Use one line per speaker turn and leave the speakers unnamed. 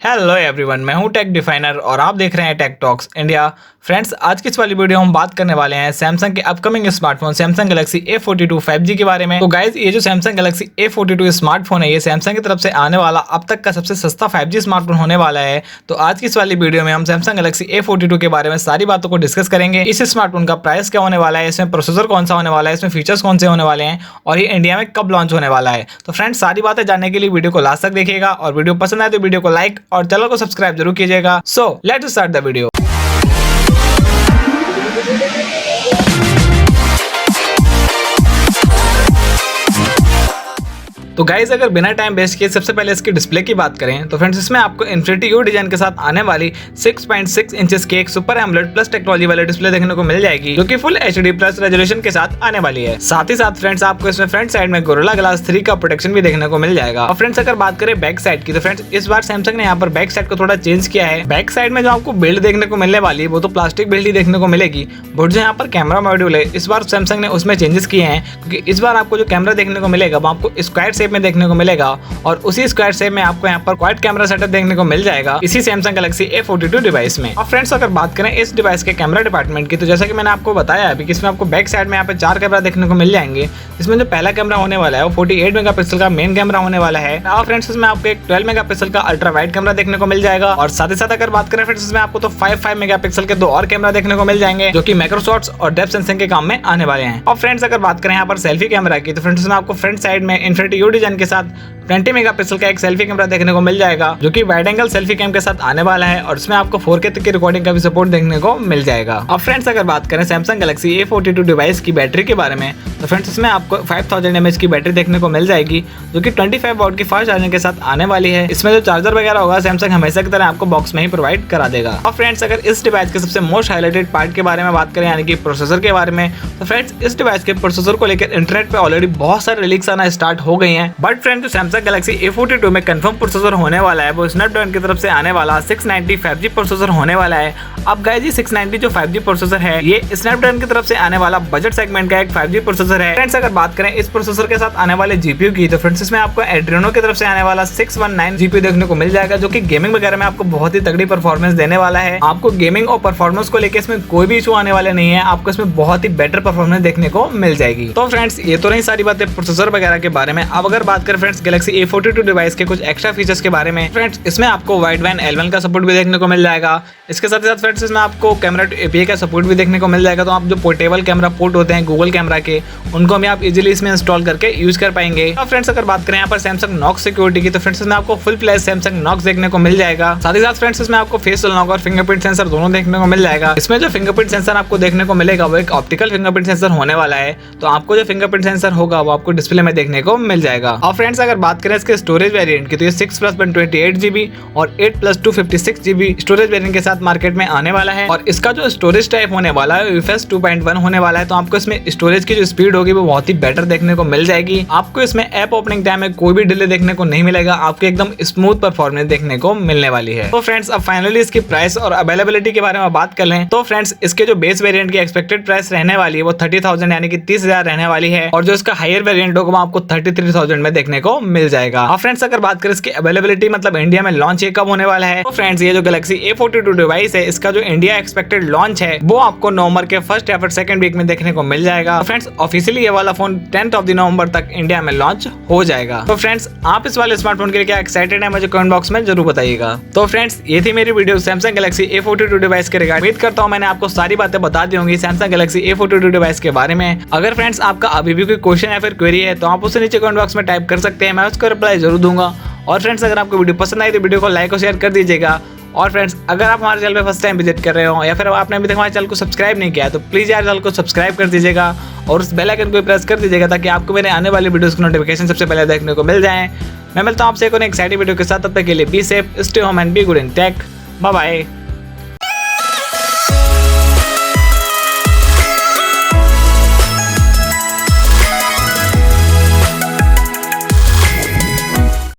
Hello everyone, मैं हूं take definer और आप देख रहे हैं टेक टॉक्स इंडिया। फ्रेंड्स, आज की इस वाली वीडियो हम बात करने वाले हैं सैमसंग के upcoming smartphone Samsung Galaxy A42 5G के बारे में। तो गाइज, ये जो सैमसंग गैलेक्सी A42 स्मार्टफोन है, ये सैमसंग की तरफ से आने वाला अब तक का सबसे सस्ता 5G स्मार्टफोन होने वाला है। तो आज की इस वाली वीडियो में हम सैमसंग गैलेक्सी A42 के बारे में सारी बातों को डिस्कस करेंगे। इस स्मार्टफोन का प्राइस क्या होने वाला है, इसमें प्रोसेसर कौन सा होने वाला है, इसमें फीचर्स कौन से होने वाले हैं और ये इंडिया में कब लॉन्च होने वाला है। तो फ्रेंड्स, सारी बातें जानने के लिए वीडियो को लास्ट तक देखिएगा और वीडियो पसंद आए तो वीडियो को लाइक और चैनल को सब्सक्राइब जरूर कीजिएगा। So let's start the video. तो गाइज, अगर बिना टाइम वेस्ट किए सबसे पहले इसकी डिस्प्ले की बात करें तो फ्रेंड्स, इसमें आपको इन्फिनिटी यू डिजाइन के साथ आने वाली 6.6 इंचेस की एक सुपर एमोलेड प्लस टेक्नोलॉजी वाली डिस्प्ले देखने को मिल जाएगी, जो कि फुल HD प्लस रेजोल्यूशन के साथ आने वाली है। साथ ही साथ फ्रेंड्स, आपको इसमें फ्रंट साइड में गोरिल्ला ग्लास 3 का प्रोटेक्शन भी देखने को मिल जाएगा। और फ्रेंड्स, अगर बात करें बैक साइड की तो फ्रेंड्स, इस बार सैमसंग ने यहाँ पर बैक साइड को थोड़ा चेंज किया है। बैक साइड में जो आपको बिल्ड देखने को मिलने वाली है वो तो प्लास्टिक बिल्ड ही देखने को मिलेगी, बट जो यहाँ पर कैमरा मॉड्यूल है इस बार सैमसंग ने उसमें चेंजेस किए हैं, क्योंकि इस बार आपको जो कैमरा देखने को मिलेगा वो आपको स्क्वायर शेप में देखने को मिलेगा और उसी स्क्वायर शेप में आपको यहाँ पर क्वाड कैमरा सेटअप देखने को मिल जाएगा इसी सैमसंग गैलेक्सी A42 डिवाइस में। और फ्रेंड्स, अगर बात करें इस डिवाइस के कैमरा डिपार्टमेंट की तो जैसा कि मैंने आपको बताया अभी कि इसमें आपको बैक साइड में यहाँ पे 4 कैमरा देखने को मिल जाएंगे। इसमें जो पहला कैमरा होने वाला है वो 48 मेगापिक्सल का मेन कैमरा होने वाला है। और फ्रेंड्स, इसमें आपको एक 12 मेगापिक्सल का अल्ट्रा वाइड कैमरा देखने को मिल जाएगा और साथ ही साथ अगर बात करें फ्रेंड्स, इसमें आपको तो 5 मेगापिक्सल के 2 और कैमरा देखने को मिल जाएंगे, जो कि मैक्रो शॉट्स और डेप्थ सेंसिंग के काम में आने वाले हैं। और फ्रेंड्स, अगर बात करें यहाँ पर सेल्फी कैमरा की तो फ्रेंड्स, इसमें आपको फ्रंट साइड में इन्फिनिटी यू डिजाइन के साथ 20 मेगापिक्सल का एक सेल्फी कैमरा देखने को मिल जाएगा, जो कि वाइड एंगल सेल्फी कैम के साथ आने वाला है और इसमें आपको 4K तक की रिकॉर्डिंग का भी सपोर्ट देखने को मिल जाएगा। अब फ्रेंड्स, अगर बात करें सैमसंग गैलेक्सी A42 डिवाइस की बैटरी के बारे में तो फ्रेंड्स, इसमें आपको 5000 mAh की बैटरी देखने को मिल जाएगी, जो कि 25 वॉट की फास्ट चार्जिंग के साथ आने वाली है। इसमें जो चार्जर वगैरह होगा सैमसंग हमेशा की तरह आपको बॉक्स में ही प्रोवाइड करा देगा। और फ्रेंड्स, अगर इस डिवाइस के सबसे मोस्ट हाईलाइटेड पार्ट के बारे में बात करें, यानी कि प्रोसेसर के बारे में, तो फ्रेंड्स, इस डिवाइस के प्रोसेसर को लेकर इंटरनेट पे ऑलरेडी बहुत सारे लीक्स आना स्टार्ट हो गई हैं। बट फ्रेंड्स, जो सैमसंग गैलेक्सी A42 में कंफर्म प्रोसेसर होने वाला है वो स्नैपड्रैगन की तरफ से आने वाला 690 5G प्रोसेसर होने वाला है। अब गाइस, ये 690 जो 5G प्रोसेसर है ये स्नैपड्रैगन की तरफ से आने वाला बजट सेगमेंट का एक 5G प्रोसेसर है। फ्रेंड्स, अगर बात करें इस प्रोसेसर के साथ आने वाले GPU की तो फ्रेंड्स, इसमें आपको एड्रेनो की तरफ से आने वाला 619 GPU देखने को मिल जाएगा, जो कि गेमिंग वगैरह में आपको बहुत ही तगड़ी परफॉर्मेंस देने वाला है। आपको गेमिंग और परफॉर्मेंस को लेकर इसमें कोई भी इशू आने वाले नहीं है, आपको इसमें बहुत ही बेटर परफॉर्मेंस देखने को मिल जाएगी। तो फ्रेंड्स, ये तो रही सारी बातें प्रोसेसर वगैरह के बारे में। अब अगर बात करें फ्रेंड्स गैलेक्सी A42 डिवाइस के कुछ एक्स्ट्रा फीचर्स के बारे में, फ्रेंड्स, इसमें आपको वाइड बैंड L1 का सपोर्ट भी देखने को मिल जाएगा। इसके साथ ही साथ फ्रेंड्स, इसमें आपको कैमरा API का सपोर्ट भी देखने को मिल जाएगा। तो आप जो पोर्टेबल कैमरा पोर्ट होते हैं गूगल कैमरा के, उनको भी आप इजीली इसमें इंस्टॉल करके यूज कर पाएंगे। और फ्रेंड्स, अगर बात करें यहाँ पर सैमसंग नॉक्स सिक्योरिटी की तो फ्रेंड्स, इसमें आपको फुल फ्लैश सैमसंग नॉक्स देखने को मिल जाएगा। साथ ही साथ फ्रेंड्स, इसमें आपको फेस अनलॉक और फिंगरप्रिंट सेंसर दोनों देखने को मिल जाएगा। इसमें जो फिंगरप्रिंट सेंसर आपको देखने को मिलेगा वो एक ऑप्टिकल फिंगरप्रिंट सेंसर होने वाला है, तो आपको जो फिंगरप्रिंट सेंसर होगा वो आपको डिस्प्ले में देखने को मिल जाएगा। और फ्रेंड्स, अगर बात करें इसके स्टोरेज वेरिएंट की तो ये 6+128GB और 8+256GB स्टोरेज वेरिएंट के साथ मार्केट में आने वाला है। और इसका जो स्टोरेज टाइप होने वाला है UFS 2.1 होने वाला है, तो आपको इसमें स्टोरेज की जो स्पीड होगी वो बहुत ही बेटर देखने को मिल जाएगी। आपको इसमें ऐप ओपनिंग टाइम में कोई भी डिले देखने को नहीं मिलेगा, आपको एकदम स्मूथ परफॉर्मेंस देखने को मिलने वाली है। तो फ्रेंड्स, अब फाइनली इसकी प्राइस और अवेलेबिलिटी के बारे में बात कर लें तो फ्रेंड्स, इसके जो बेस वेरिएंट की एक्सपेक्टेड प्राइस रहने वाली है वो 30,000 यानी कि 30,000 रहने वाली है, और जो इसका हायर वेरिएंट होगा वो आपको 33,000 में देखने को मिल जाएगा। और फ्रेंड्स, अगर बात करें इसकी अवेलेबिलिटी मतलब इंडिया में लॉन्च ये कब होने वाला है, तो फ्रेंड्स, ये जो गैलेक्सी A42 डिवाइस है इसका जो इंडिया एक्सपेक्टेड लॉन्च है वो आपको नवंबर के फर्स्ट या फिर सेकंड वीक में देखने को मिल जाएगा। फ्रेंड्स, ऑफिशियली ये वाला फोन 10th of नवंबर तक इंडिया में लॉन्च हो जाएगा। तो फ्रेंड्स, आप इस वाले स्मार्टफोन के लिए क्या एक्साइटेड है मुझे कमेंट बॉक्स में जरूर बताइएगा। तो फ्रेंड्स, ये थी मेरी video Samsung Galaxy A42 device के रिगार्डिंग। उम्मीद करता हूँ मैंने आपको सारी बातें बता दी होंगी सैमसंग गैलेक्सी A42 डिवाइस के बारे में। अगर फ्रेंड्स आपका अभी भी कोई क्वेश्चन या फिर क्वेरी है तो आप उसे नीचे कमेंट बॉक्स में टाइप कर सकते हैं, मैं उसका रिप्लाई जरूर दूंगा। और फ्रेंड्स, अगर आपको वीडियो पसंद आई तो वीडियो को लाइक और शेयर कर दीजिएगा। और फ्रेंड्स, अगर आप हमारे चैनल पे फर्स्ट टाइम विजिट कर रहे हो या फिर आपने अभी तक हमारे चैनल को सब्सक्राइब नहीं किया है तो प्लीज़ यार चैनल को सब्सक्राइब कर दीजिएगा और उस बेल आइकन को प्रेस कर दीजिएगा, ताकि आपको मेरे आने वाली वीडियोस की नोटिफिकेशन सबसे पहले देखने को मिल जाए। मैं मिलता हूँ आपसे एक एक्साइटिंग वीडियो के साथ, तब तक के लिए be safe, stay home and be good in tech. Bye bye.